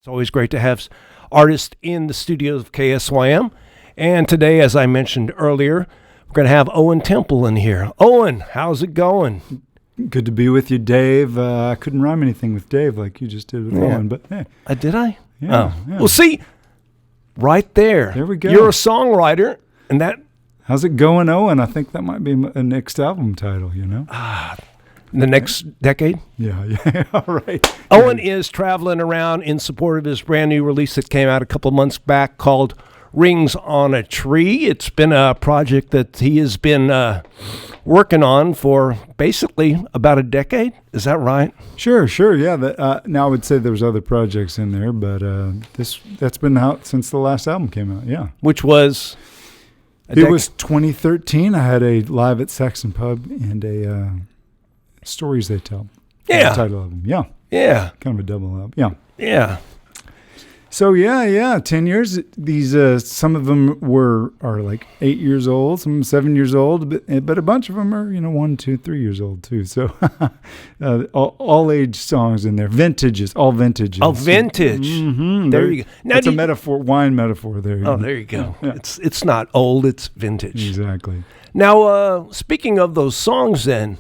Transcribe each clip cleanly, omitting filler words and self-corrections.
It's always great to have artists in the studios of KSYM. And today, as I mentioned earlier, we're going to have Owen Temple in here. Owen, how's it going? Good to be with you, Dave. I couldn't rhyme anything with Dave like you just did with Owen, but hey. Did I? Yeah, yeah. Well, see, right there. There we go. You're a songwriter, and that... How's it going, Owen? I think that might be a next album title, you know? The next decade? Yeah, all right. Owen is traveling around in support of his brand new release that came out a couple of months back called Rings on a Tree. It's been a project that he has been working on for basically about a decade. Is that right? Sure, yeah. Now I would say there was other projects in there, but that's been out since the last album came out, yeah. Which was? It was 2013. I had a live at Saxon Pub and a Stories They Tell. Yeah. The title of them, yeah. Yeah. Kind of a double album, yeah. Yeah. So yeah, 10 years. These some of them are like 8 years old, some 7 years old, but a bunch of them are 1, 2, 3 years old too. So all age songs in there, vintages, all vintages. Oh, vintage. Mm-hmm. There you go. Now it's a metaphor, wine metaphor there. There you go. Yeah. It's not old, it's vintage. Exactly. Now, speaking of those songs, then,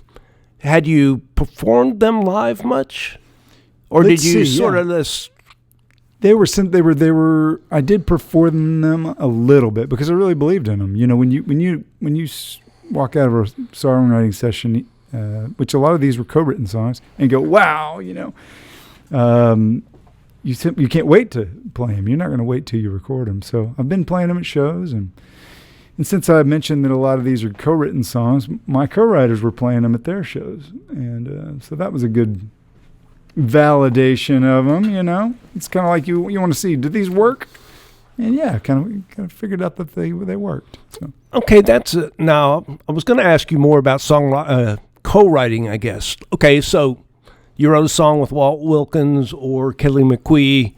had you performed them live much, or did you sort of this? They were. I did perform them a little bit because I really believed in them. When you walk out of a songwriting session, which a lot of these were co-written songs, and go, wow, you can't wait to play them. You're not going to wait till you record them. So I've been playing them at shows, and since I mentioned that a lot of these are co-written songs, my co-writers were playing them at their shows, and so that was a good validation of them. It's kind of like you want to see, do these work? And yeah, kind of figured out that they worked. So. Okay, that's it. Now I was going to ask you more about co-writing, I guess. Okay, so you wrote a song with Walt Wilkins or Kelly McQuee.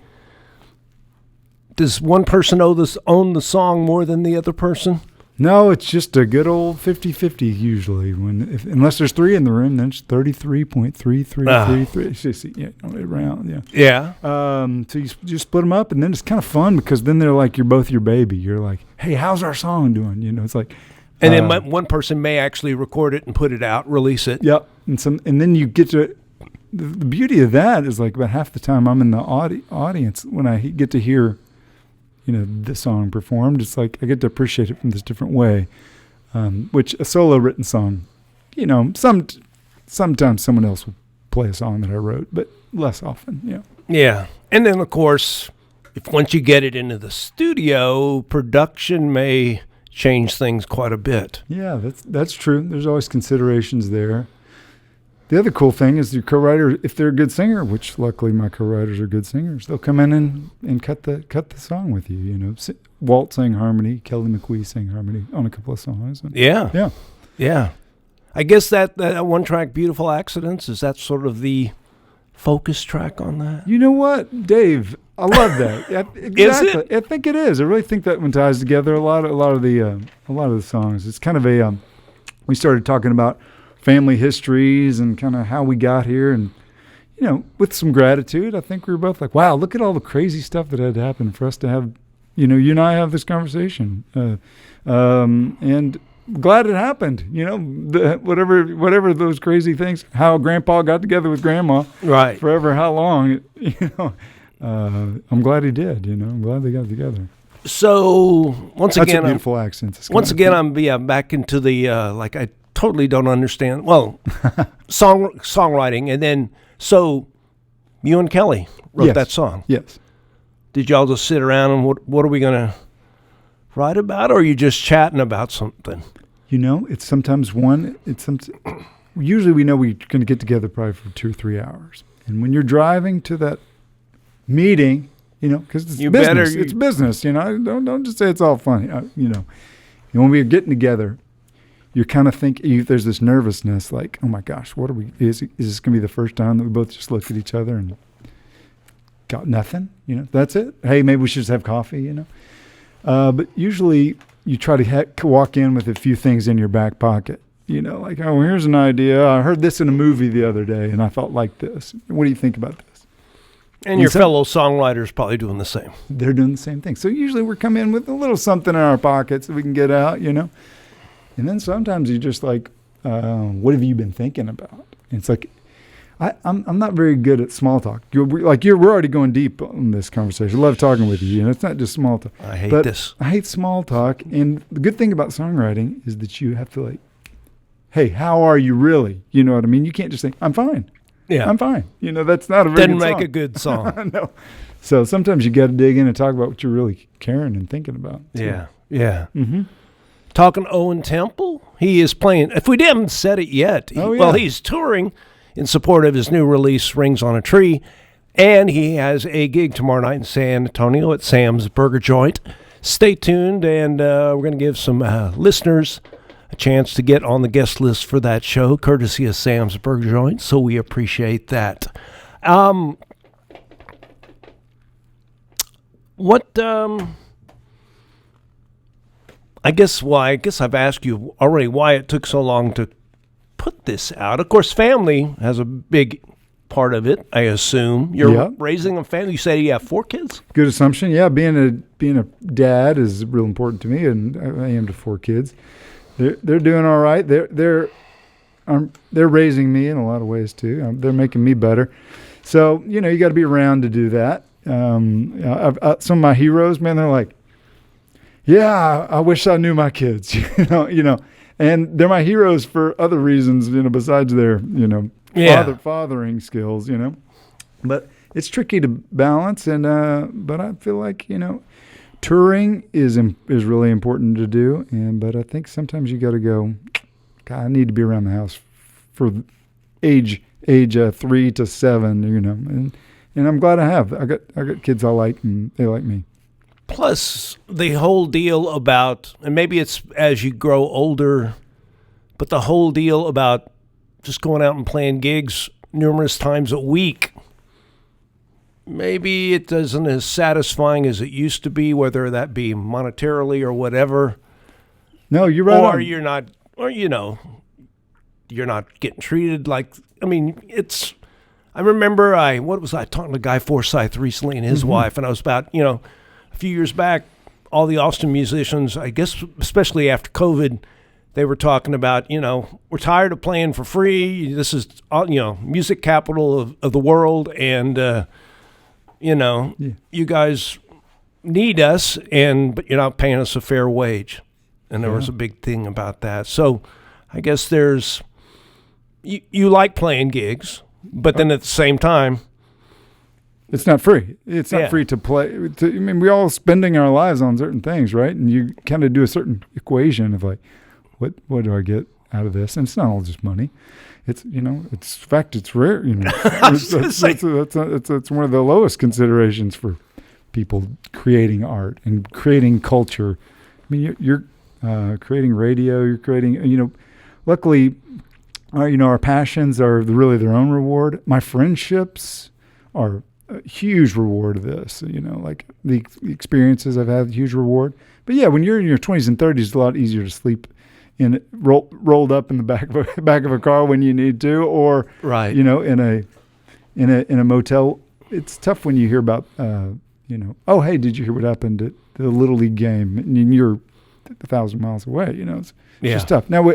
Does one person own the song more than the other person? No, it's just a good old 50-50 usually. Unless there's three in the room, then it's 33.3333. Yeah, around. Yeah. Yeah. So you split them up, and then it's kind of fun because then they're like you're both your baby. You're like, hey, how's our song doing? It's like. And then one person may actually record it and put it out, release it. Yep. And then you get to. The beauty of that is like about half the time I'm in the audience when I get to hear. The song performed, it's like I get to appreciate it from this different way, which a solo written song, sometimes someone else will play a song that I wrote, but less often, yeah. Yeah, and then of course, once you get it into the studio, production may change things quite a bit. Yeah, that's true. There's always considerations there. The other cool thing is your co-writer, if they're a good singer, which luckily my co-writers are good singers, they'll come in and cut the song with you. Walt sang harmony, Kelly McQuee sang harmony on a couple of songs. Yeah. I guess that one track, "Beautiful Accidents," is that sort of the focus track on that? You know what, Dave? I love that. Exactly. Is it? I think it is. I really think that one ties together a lot of the songs. It's kind of we started talking about family histories and kind of how we got here, and with some gratitude, I think we were both like, wow, look at all the crazy stuff that had happened for us to have, you and I have this conversation, and glad it happened. Whatever those crazy things, how Grandpa got together with Grandma, right? Forever, how long? I'm glad he did. I'm glad they got together. So once That's again, a beautiful accent. I'm back into the I totally don't understand. Well, songwriting, and then so you and Kelly wrote that song. Yes. Did y'all just sit around and what are we gonna write about, or are you just chatting about something? It's sometimes usually we know we're going to get together probably for 2 or 3 hours, and when you're driving to that meeting, because it's business. It's business. Don't just say it's all funny. When we're getting together, you kind of think there's this nervousness, like, oh my gosh, what are we? Is this going to be the first time that we both just look at each other and got nothing? That's it. Hey, maybe we should just have coffee. But usually you try to walk in with a few things in your back pocket. Like, oh, here's an idea. I heard this in a movie the other day, and I felt like this. What do you think about this? And your fellow songwriters probably doing the same. They're doing the same thing. So usually we're coming in with a little something in our pockets that we can get out, And then sometimes you're just like, what have you been thinking about? And it's like, I'm not very good at small talk. We're already going deep on this conversation. I love talking with you. It's not just small talk. I hate this. I hate small talk. And the good thing about songwriting is that you have to like, hey, how are you really? You know what I mean? You can't just say, I'm fine. Yeah, I'm fine. That's not a very Didn't good make song. a good song. No. So sometimes you got to dig in and talk about what you're really caring and thinking about. Yeah. Mm-hmm. Talking Owen Temple, he is playing. If we haven't said it yet, he's touring in support of his new release, Rings on a Tree, and he has a gig tomorrow night in San Antonio at Sam's Burger Joint. Stay tuned, and we're going to give some listeners a chance to get on the guest list for that show, courtesy of Sam's Burger Joint, so we appreciate that. I guess I've asked you already why it took so long to put this out. Of course, family has a big part of it, I assume. You're raising a family. You say you have 4 kids? Good assumption. Yeah, being a dad is real important to me, and I am to 4 kids. They're doing all right. They're raising me in a lot of ways too. They're making me better. So you got to be around to do that. Some of my heroes, man, they're like, yeah, I wish I knew my kids. And they're my heroes for other reasons, besides their fathering skills. But it's tricky to balance, and but I feel like touring is really important to do, but I think sometimes you got to go, God, I need to be around the house for age 3 to 7, and I'm glad I have. I got kids I like, and they like me. Plus, the whole deal about, and maybe it's as you grow older, but the whole deal about just going out and playing gigs numerous times a week, maybe it isn't as satisfying as it used to be, whether that be monetarily or whatever. No, you're right. Or you're not, you're not getting treated like, I remember I talking to Guy Forsyth recently and his wife, and I was about, a few years back, all the Austin musicians, I guess, especially after COVID, they were talking about, we're tired of playing for free. This is, music capital of the world, and, you guys need us, but you're not paying us a fair wage. And there was a big thing about that. So I guess you like playing gigs, but then at the same time, it's not free. It's not free to play. We all spending our lives on certain things, right? And you kind of do a certain equation of like, what do I get out of this? And it's not all just money. It's it's rare. It's one of the lowest considerations for people creating art and creating culture. You're creating radio. You're creating. Luckily, our passions are really their own reward. My friendships are a huge reward of this. Like the experiences I've had, huge reward. But yeah, when you're in your 20s and 30s, it's a lot easier to sleep rolled up in the back of a car when you need to, or in a motel. It's tough when you hear about oh, hey, did you hear what happened at the Little League game? And you're 1,000 miles away. It's just tough. Now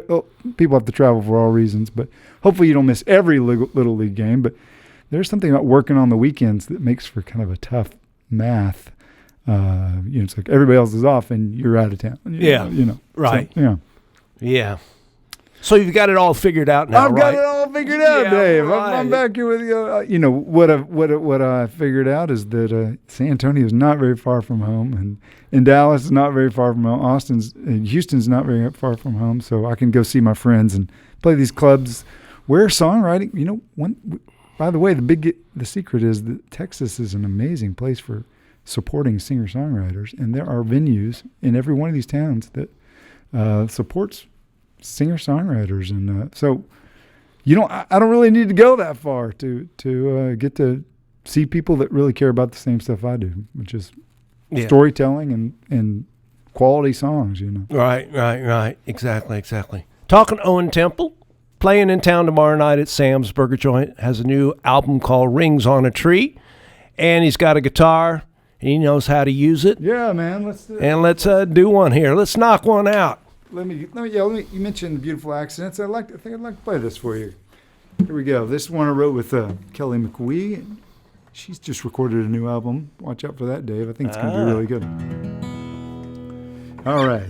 people have to travel for all reasons, but hopefully you don't miss every Little League game. But there's something about working on the weekends that makes for kind of a tough math. It's like everybody else is off and you're out of town. Right. So, yeah. So you've got it all figured out now, I've got it all figured out, Dave. Right. I'm back here with you. What I figured out is that San Antonio is not very far from home, and Dallas is not very far from home. Houston's not very far from home, so I can go see my friends and play these clubs where songwriting. By the way, the secret is that Texas is an amazing place for supporting singer-songwriters, and there are venues in every one of these towns that supports singer-songwriters, and so I don't really need to go that far to get to see people that really care about the same stuff I do, which is storytelling and quality songs. Right. Exactly. Talking Owen Temple, playing in town tomorrow night at Sam's Burger Joint, has a new album called Rings on a Tree. and he's got a guitar, and he knows how to use it. Yeah, man. Let's do it. And let's do one here. Let's knock one out. You mentioned Beautiful Accidents. I think I'd like to play this for you. Here we go. This one I wrote with Kelly McWee. She's just recorded a new album. Watch out for that, Dave. I think it's going to be really good. All right.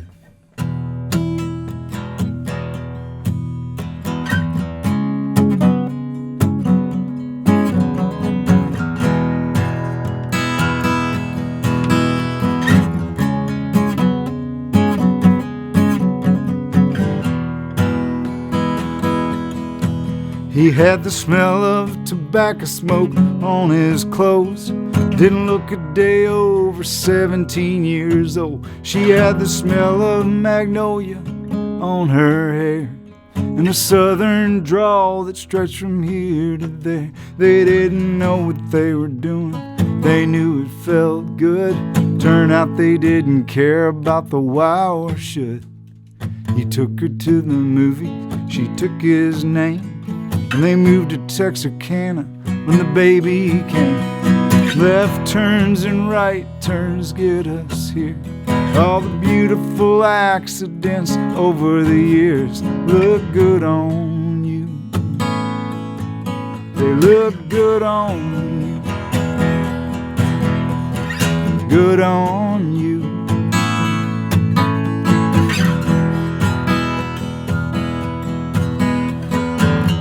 He had the smell of tobacco smoke on his clothes. Didn't look a day over 17 years old. She had the smell of magnolia on her hair and a southern drawl that stretched from here to there. They didn't know what they were doing. They knew it felt good. Turned out they didn't care about the why or should. He took her to the movie. She took his name. And they moved to Texarkana when the baby came. Left turns and right turns get us here. All the beautiful accidents over the years look good on you. They look good on you. Good on you.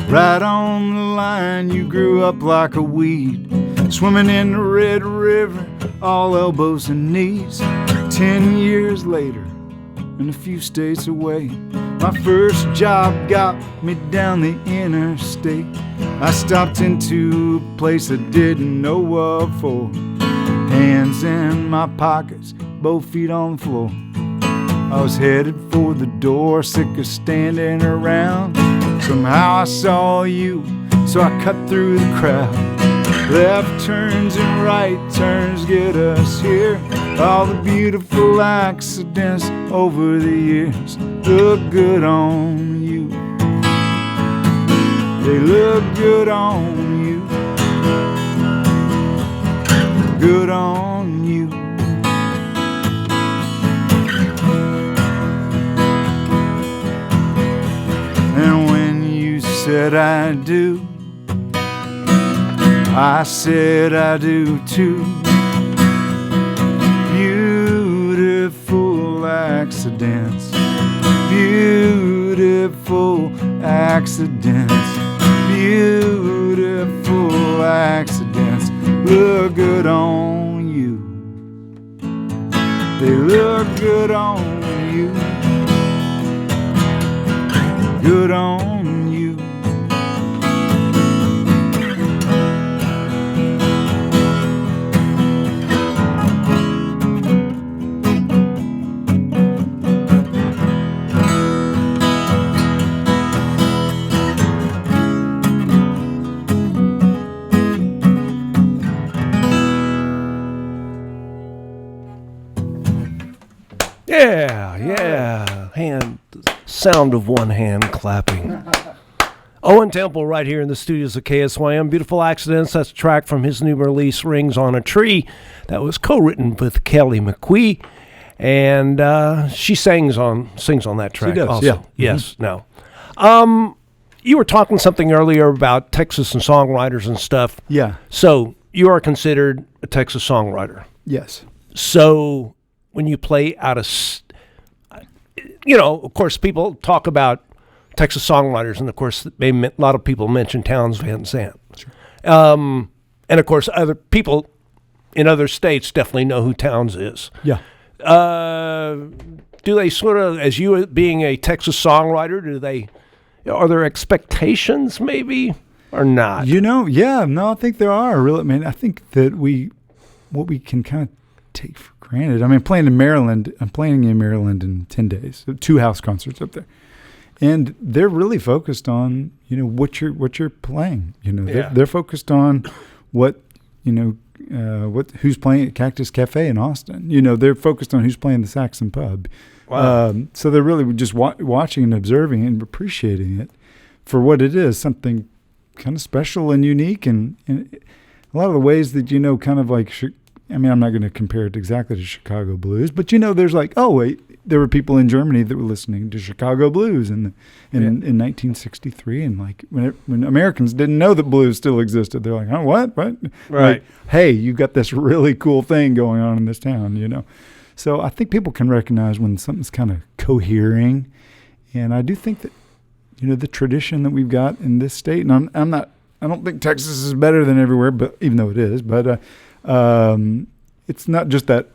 Right on the line, you grew up like a weed, swimming in the Red River, all elbows and knees. 10 years later, and a few states away, my first job got me down the interstate. I stopped into a place I didn't know what for. Hands in my pockets, both feet on the floor. I was headed for the door, sick of standing around. Somehow I saw you, so I cut through the crowd. Left turns and right turns get us here. All the beautiful accidents over the years look good on you. They look good on you. Good on you. And when you said I do, I said I do too. Beautiful accidents, beautiful accidents, beautiful accidents look good on you. They look good on you. Good on you. Yeah. Sound of one hand clapping. Owen Temple right here in the studios of KSYM. Beautiful Accidents. That's a track from his new release, Rings on a Tree, that was co-written with Kelly McWee. And she sings on that track. She does, also. yeah. Yes, no. You were talking something earlier about Texas and songwriters and stuff. Yeah. So you are considered a Texas songwriter. Yes. So when you play out of, of course, people talk about Texas songwriters, and of course, a lot of people mention Townes Van Zandt. Sure. And of course, other people in other states definitely know who Townes is. Yeah. Do they sort of, as you being a Texas songwriter, are there expectations maybe or not? I think there are. Really, I mean, I think that what we can kind of take for granted. I mean, I'm playing in Maryland in 10 days. 2 house concerts up there. And they're really focused on, what you're playing. They're focused on who's playing at Cactus Cafe in Austin. They're focused on who's playing the Saxon Pub. Wow. So they're really just watching and observing and appreciating it for what it is, something kind of special and unique. And a a lot of the ways that, kind of like, I'm not going to compare it exactly to Chicago blues, but there's like, oh wait, there were people in Germany that were listening to Chicago blues in 1963, and like when Americans didn't know that blues still existed, they're like, oh, what? Right. Like, hey, you got this really cool thing going on in this town, So I think people can recognize when something's kind of cohering, and I do think that, the tradition that we've got in this state, and I don't think Texas is better than everywhere, but even though it is, but it's not just that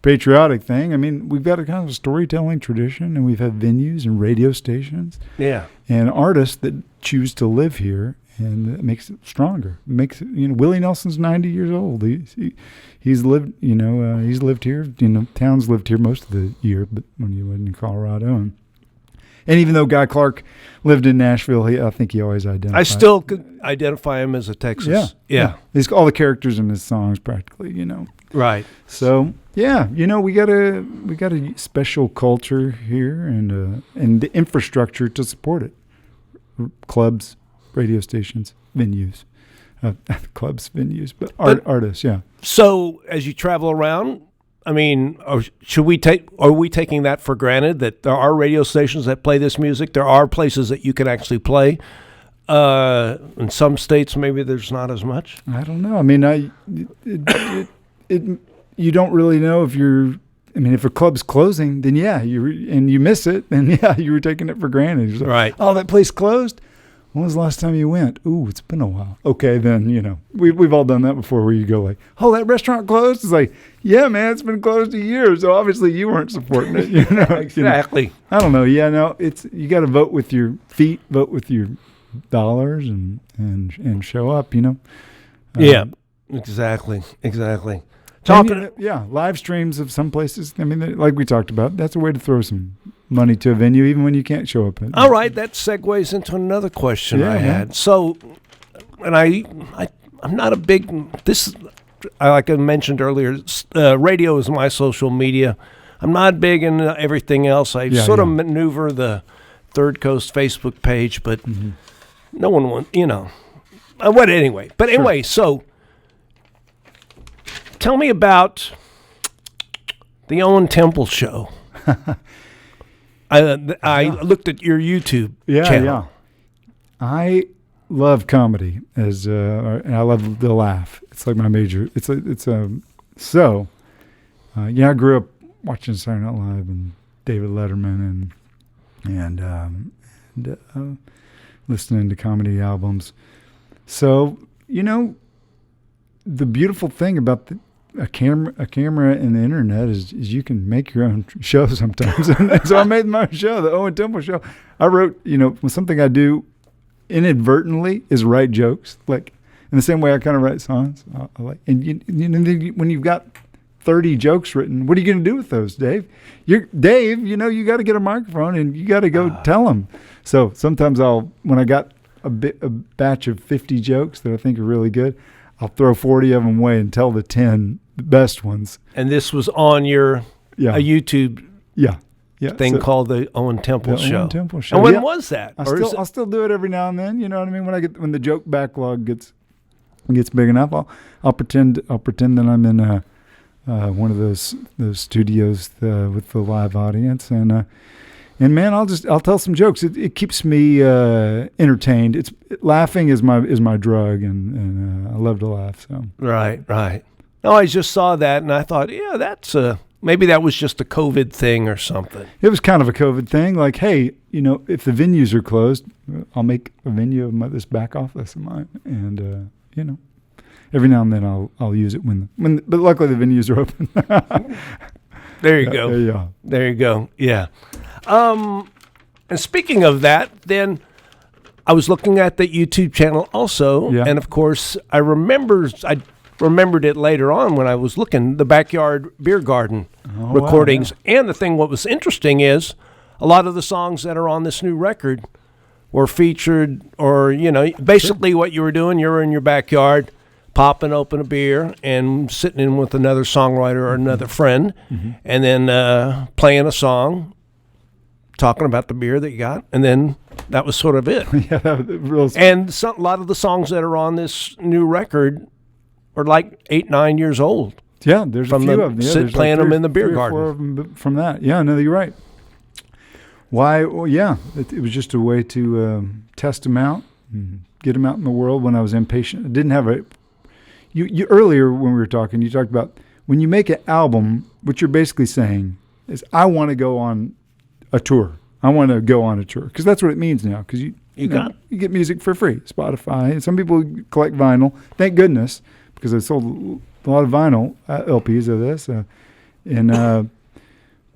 patriotic thing. I mean, we've got a kind of a storytelling tradition, and we've had venues and radio stations, and artists that choose to live here, and it makes it stronger. It makes it, Willie Nelson's 90 years old. He's lived, he's lived here. Towns lived here most of the year, but when he lived in Colorado, and even though Guy Clark lived in Nashville, I think he always identified. I still could identify him as a Texas. Yeah. He's all the characters in his songs practically, Right. So we got a special culture here, and the infrastructure to support it. Clubs, radio stations, venues, clubs, venues, but artists. Yeah. So as you travel around, I mean, are we taking that for granted that there are radio stations that play this music? There are places that you can actually play. In some states, maybe there's not as much. I don't know. I mean, you don't really know if a club's closing, then and you miss it, then you were taking it for granted. Like, right. Oh, that place closed? When was the last time you went? Ooh, it's been a while. Okay, then, we've all done that before, where you go like, oh, that restaurant closed? It's like, yeah, man, it's been closed a year, so obviously you weren't supporting it. Exactly. I don't know. Yeah, no, you got to vote with your feet, vote with your dollars, and show up, Yeah, exactly. Live streams of some places. I mean, like we talked about, that's a way to throw some money to a venue, even when you can't show up. All right, that segues into another question I had. So, and I'm not a big like I mentioned earlier, radio is my social media. I'm not big in everything else. I sort of maneuver the Third Coast Facebook page, but no one wants, what anyway. But anyway, So tell me about the Owen Temple Show. I looked at your YouTube channel. Yeah. I love comedy and I love the laugh. It's like my major. I grew up watching Saturday Night Live and David Letterman and listening to comedy albums. So, the beautiful thing about a camera and the internet is you can make your own show sometimes. And so I made my show, the Owen Temple Show. I wrote, something I do inadvertently is write jokes, like in the same way I kind of write songs. When you've got 30 jokes written, what are you going to do with those, Dave? You got to get a microphone and you got to go tell them. So sometimes when I got a batch of 50 jokes that I think are really good, I'll throw 40 of them away and tell the 10 best ones. And this was on your a YouTube thing called the Owen Temple Show. Owen Temple Show. And when was that? I'll still do it every now and then. You know what I mean? When the joke backlog gets big enough, I'll pretend that I'm in one of those studios with the live audience, and man, I'll tell some jokes. It keeps me entertained. Laughing is my drug, and I love to laugh. So right. No, I just saw that, and I thought, that's maybe that was just a COVID thing or something. It was kind of a COVID thing. Like, hey, if the venues are closed, I'll make a venue of this back office of mine, and every now and then I'll use it when but luckily the venues are open. There you go. There you go. Yeah. And speaking of that, then I was looking at the YouTube channel also, and of course I remembered it later on when I was looking, the Backyard Beer Garden recordings. Wow, yeah. And the thing, what was interesting is a lot of the songs that are on this new record were featured, or basically what you were doing, you were in your backyard popping open a beer and sitting in with another songwriter or another friend, and then playing a song, talking about the beer that you got, and then that was sort of it. And a lot of the songs that are on this new record are like 8, 9 years old. Yeah, there's a few of them. Yeah, playing them in the beer garden. 4 of them from that. Yeah, no, you're right. Why? Well, yeah, it was just a way to test them out, and get them out in the world when I was impatient. I didn't have a. You earlier when we were talking, you talked about when you make an album, what you're basically saying is, I want to go on a tour. I want to go on a tour, because that's what it means now. Because you get music for free, Spotify. Some people collect vinyl. Thank goodness, because I sold a lot of vinyl LPs of this,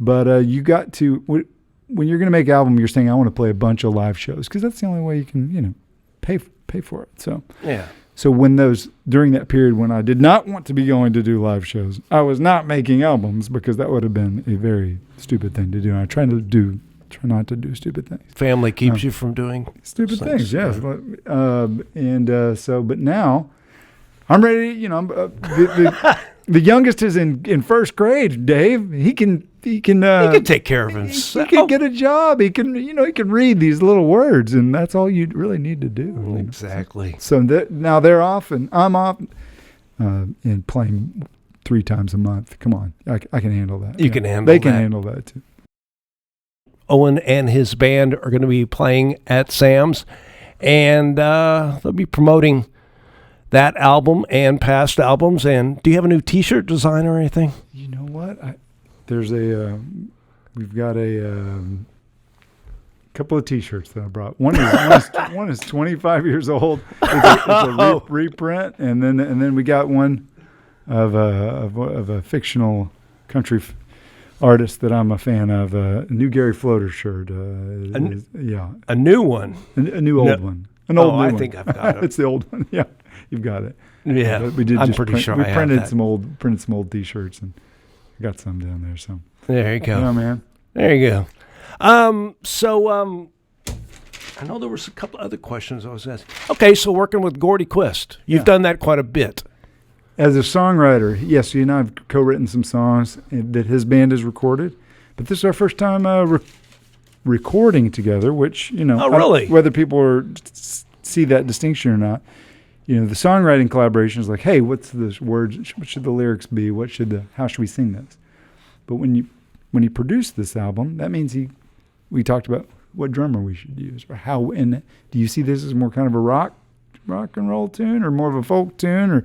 but you got to, when you're going to make an album, you're saying, I want to play a bunch of live shows, because that's the only way you can pay for it. So yeah. So during that period when I did not want to be going to do live shows, I was not making albums, because that would have been a very stupid thing to do. And I try not to do stupid things. Family keeps you from doing stupid things. Yes. But now I'm ready. The youngest is in first grade. Dave, he can take care of himself. He can get a job. He can read these little words, and that's all you really need to do. Exactly. So now they're off, and I'm off, and playing 3 times a month. Come on, I can handle that. You can handle that. They can handle that too. Owen and his band are going to be playing at Sam's, and they'll be promoting that album and past albums. And do you have a new T-shirt design or anything? You know what? We've got a couple of T-shirts that I brought. One is 25 years old. It's a reprint, and then we got one of a fictional country artist that I'm a fan of, a new Gary Floater shirt. A new one? A new old one. An old new one. I think I've got it. It's the old one. Yeah, you've got it. Yeah, we did. I'm pretty sure we I printed have that. printed some old T-shirts, and I got some down there. So there you go. Yeah, man. There you go. I know there was a couple other questions I was asking. Okay, so working with Gordy Quist, you've done that quite a bit. As a songwriter, yes, you and I have co-written some songs that his band has recorded, but this is our first time recording together, which, Oh, really? Whether people see that distinction or not, the songwriting collaboration is like, hey, what's this word? What should the lyrics be? How should we sing this? But when he produced this album, that means we talked about what drummer we should use, or how, and do you see this as more kind of a rock and roll tune, or more of a folk tune, or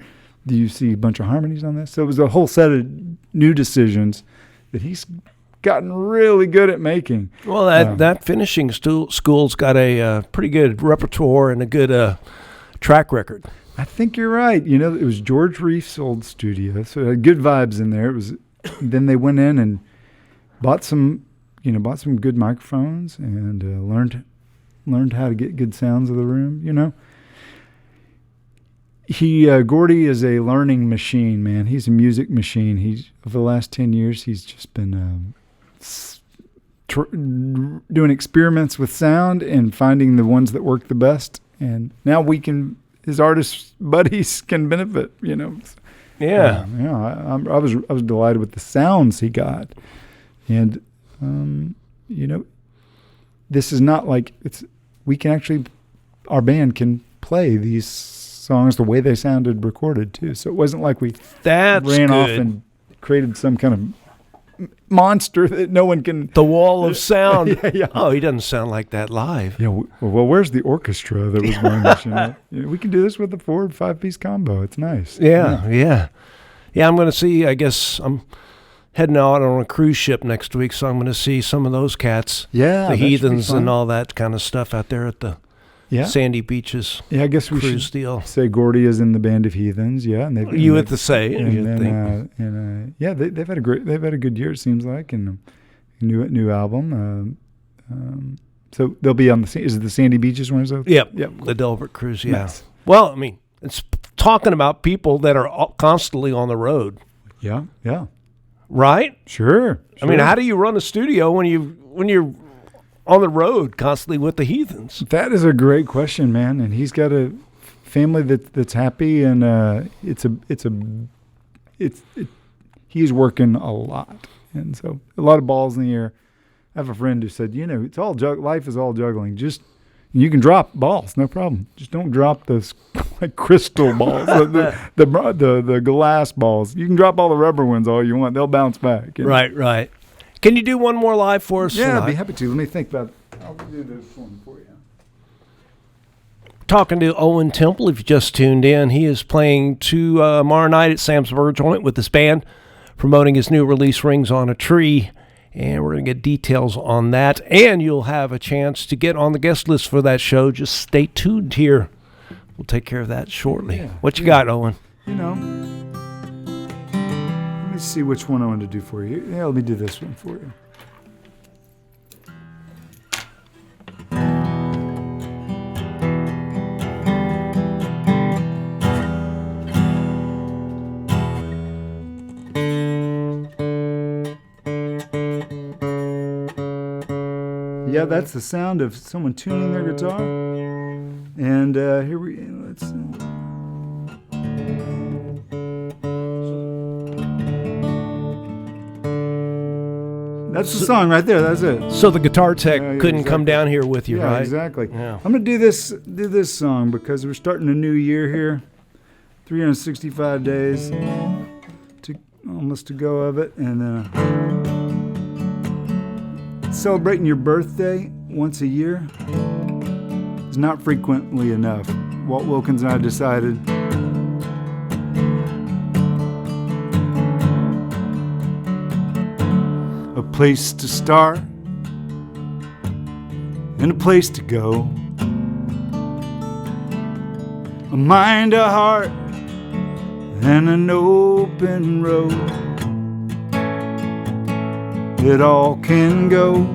do you see a bunch of harmonies on this? So it was a whole set of new decisions that he's gotten really good at making. Well, that finishing school's got a pretty good repertoire and a good track record. I think you're right. It was George Reef's old studio, so it had good vibes in there. It was. Then they went in and bought some good microphones, and learned how to get good sounds of the room. Gordy is a learning machine, man. He's a music machine. For the last 10 years, he's just been doing experiments with sound and finding the ones that work the best. And now his artist buddies can benefit, Yeah. I was delighted with the sounds he got. And, this is not like our band can play these songs the way they sounded recorded too. So it wasn't like we ran off and created some kind of monster that no one can. The wall of sound. Yeah. Oh, he doesn't sound like that live. Yeah. Well, where's the orchestra that was going this? We can do this with a 4 or 5-piece combo. It's nice. Yeah. I'm going to see. I guess I'm heading out on a cruise ship next week, so I'm going to see some of those cats. Yeah, the Heathens and all that kind of stuff out there at the sandy beaches. Yeah, I guess we cruise should deal. Say Gordy is in the Band of Heathens. Yeah, and you have to say, they've had a good year, it seems like, and a new album. So they'll be on is it the Sandy Beaches one? Yep. The Delbert cruise. Yeah. Nice. Well, I mean, it's talking about people that are constantly on the road. Yeah. Right? Sure. I mean, how do you run a studio when you're on the road constantly with the Heathens? That is a great question, man. And he's got a family that's happy, and he's working a lot, and so a lot of balls in the air. I have a friend who said, it's all life is all juggling. Just you can drop balls, no problem. Just don't drop those like crystal balls, the glass balls. You can drop all the rubber ones all you want; they'll bounce back. You know? Right. Can you do one more live for us? Yeah, I'd be happy to. Let me think about. I'll do this one for you. Talking to Owen Temple, if you just tuned in, he is playing tomorrow night at Sam's Burger Joint with his band, promoting his new release, Rings on a Tree. And we're going to get details on that. And you'll have a chance to get on the guest list for that show. Just stay tuned here. We'll take care of that shortly. Yeah, what you got, Owen? You know, let me see which one I want to do for you. Yeah, let me do this one for you. Yeah, that's the sound of someone tuning their guitar. And here let's see. That's the song right there. That's it. So the guitar tech couldn't come down here with you, right? Exactly. Yeah. I'm gonna do this song because we're starting a new year here. 365 days to go of it, and celebrating your birthday once a year is not frequently enough. Walt Wilkins and I decided a place to start and a place to go, a mind, a heart, and an open road. It all can go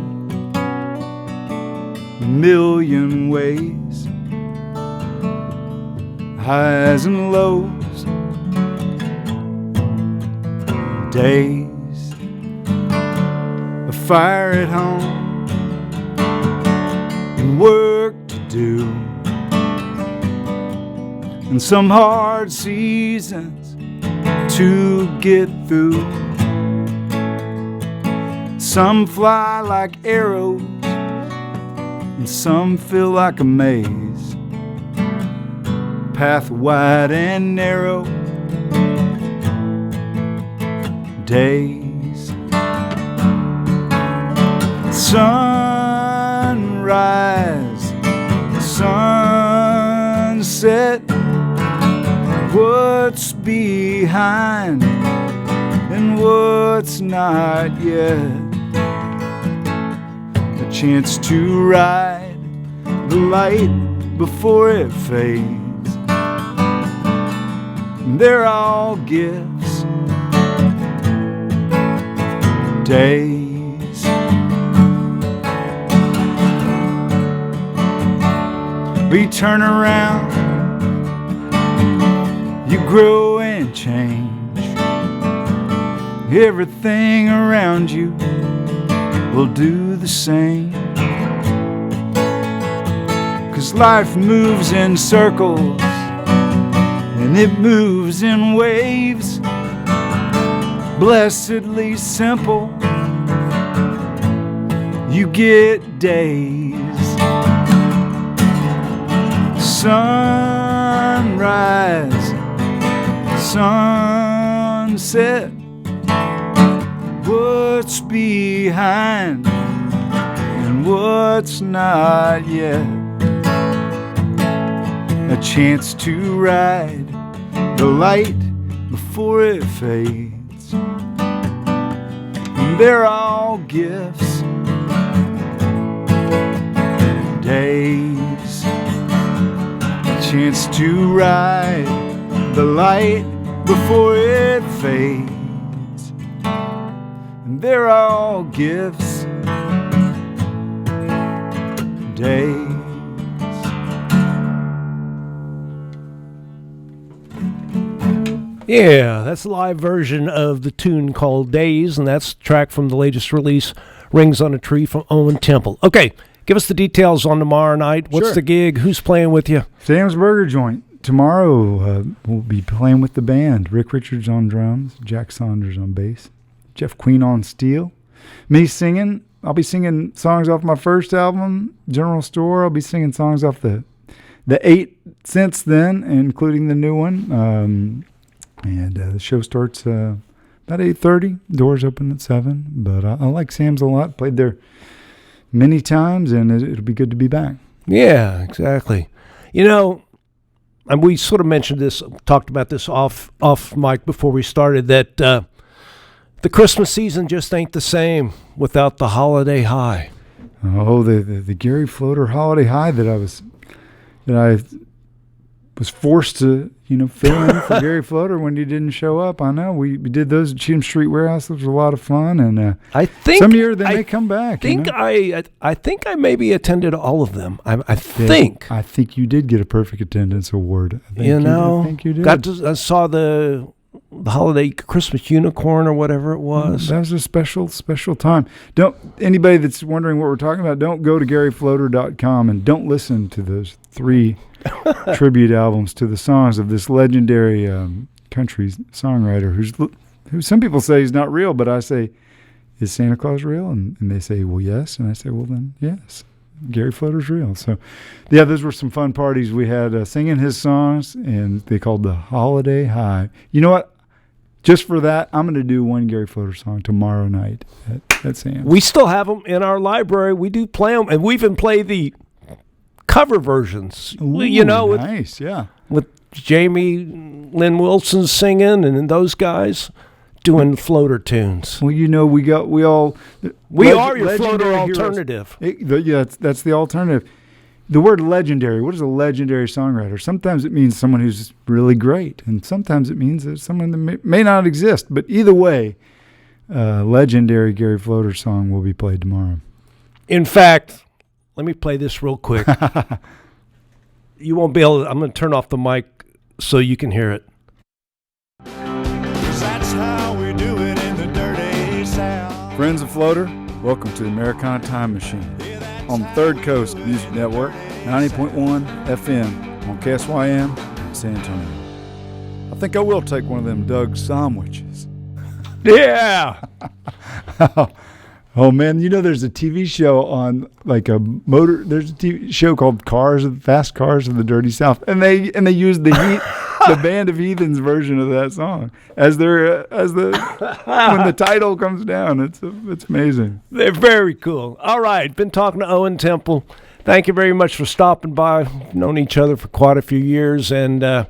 a million ways, highs and lows, days, a fire at home, and work to do, and some hard seasons to get through. Some fly like arrows, and some feel like a maze, path wide and narrow, days, sunrise, sunset, what's behind and what's not yet. A chance to ride the light before it fades. They're all gifts, days. We turn around, you grow and change. Everything around you will do the same. 'Cause life moves in circles and it moves in waves, blessedly simple. You get days, sunrise, sunset, what's behind and what's not yet. A chance to ride the light before it fades. And they're all gifts, days. A chance to ride the light before it fades. And they're all gifts, days. Yeah, that's a live version of the tune called Days, and that's a track from the latest release, Rings on a Tree from Owen Temple. Okay, give us the details on tomorrow night. What's the gig? Who's playing with you? Sam's Burger Joint. Tomorrow we'll be playing with the band. Rick Richards on drums, Jack Saunders on bass, Jeff Queen on steel. Me singing. I'll be singing songs off my first album, General Store. I'll be singing songs off the the 8 since then, including the new one. And the show starts about 8:30. Doors open at 7. But I like Sam's a lot. Played there many times, and it'll be good to be back. Yeah, exactly. You know, and we sort of mentioned this, talked about this off mic before we started, that the Christmas season just ain't the same without the holiday high. Oh, the Gary Floater holiday high that I was forced to, fill in for Gary Floater when he didn't show up. I know we did those at Cheatham Street Warehouse. Those was a lot of fun, and I think some year they may come back. I think I maybe attended all of them. I think you did get a perfect attendance award. I think you did. I saw the holiday Christmas unicorn or whatever it was. That was a special time. Anybody that's wondering what we're talking about, don't go to GaryFloater.com and don't listen to those 3 tribute albums to the songs of this legendary country songwriter who some people say he's not real, but I say, is Santa Claus real? And they say, well, yes. And I say, well, then, yes. Gary Floater's real. So, yeah, those were some fun parties. We had singing his songs, and they called the Holiday High. You know what? Just for that, I'm going to do one Gary Floater song tomorrow night at Sam's. We still have them in our library. We do play them, and we even play the cover versions. Ooh, nice, yeah. With Jamie Lynn Wilson singing, and then those guys doing floater tunes. Well, we are your floater alternative. That's the alternative. The word legendary, what is a legendary songwriter? Sometimes it means someone who's really great, and sometimes it means that someone that may not exist. But either way, legendary Gary Floater song will be played tomorrow. In fact, let me play this real quick. You won't be able to, I'm going to turn off the mic so you can hear it. That's how we do it in the dirty South. Friends of Floater, welcome to the Americana Time Machine on the Third Coast Music Network, 90.1 FM on KSYM in San Antonio. I think I will take one of them Doug sandwiches. Yeah. Oh man, there's a TV show on there's a TV show called Fast Cars of the Dirty South, and they use the Band of Heathens version of that song as when the title comes down. It's amazing. They're very cool. All right, been talking to Owen Temple. Thank you very much for stopping by. We've known each other for quite a few years, and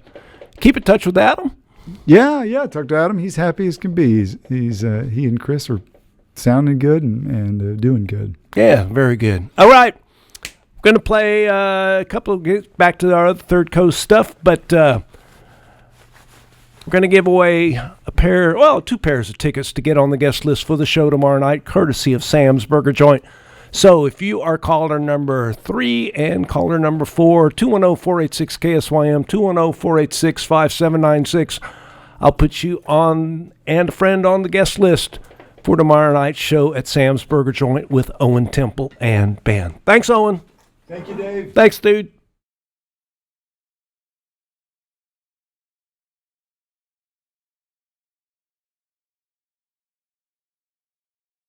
keep in touch with Adam. Yeah. Talk to Adam. He's happy as can be. He and Chris are sounding good and doing good. Yeah, very good. All right. I'm going to play a couple get back to our other Third Coast stuff, but we're going to give away 2 pairs of tickets to get on the guest list for the show tomorrow night, courtesy of Sam's Burger Joint. So if you are caller number 3 and caller number 4, 210-486-KSYM, 210-486-5796, I'll put you on and a friend on the guest list for tomorrow night's show at Sam's Burger Joint with Owen Temple and band. Thanks, Owen. Thank you, Dave. Thanks, dude.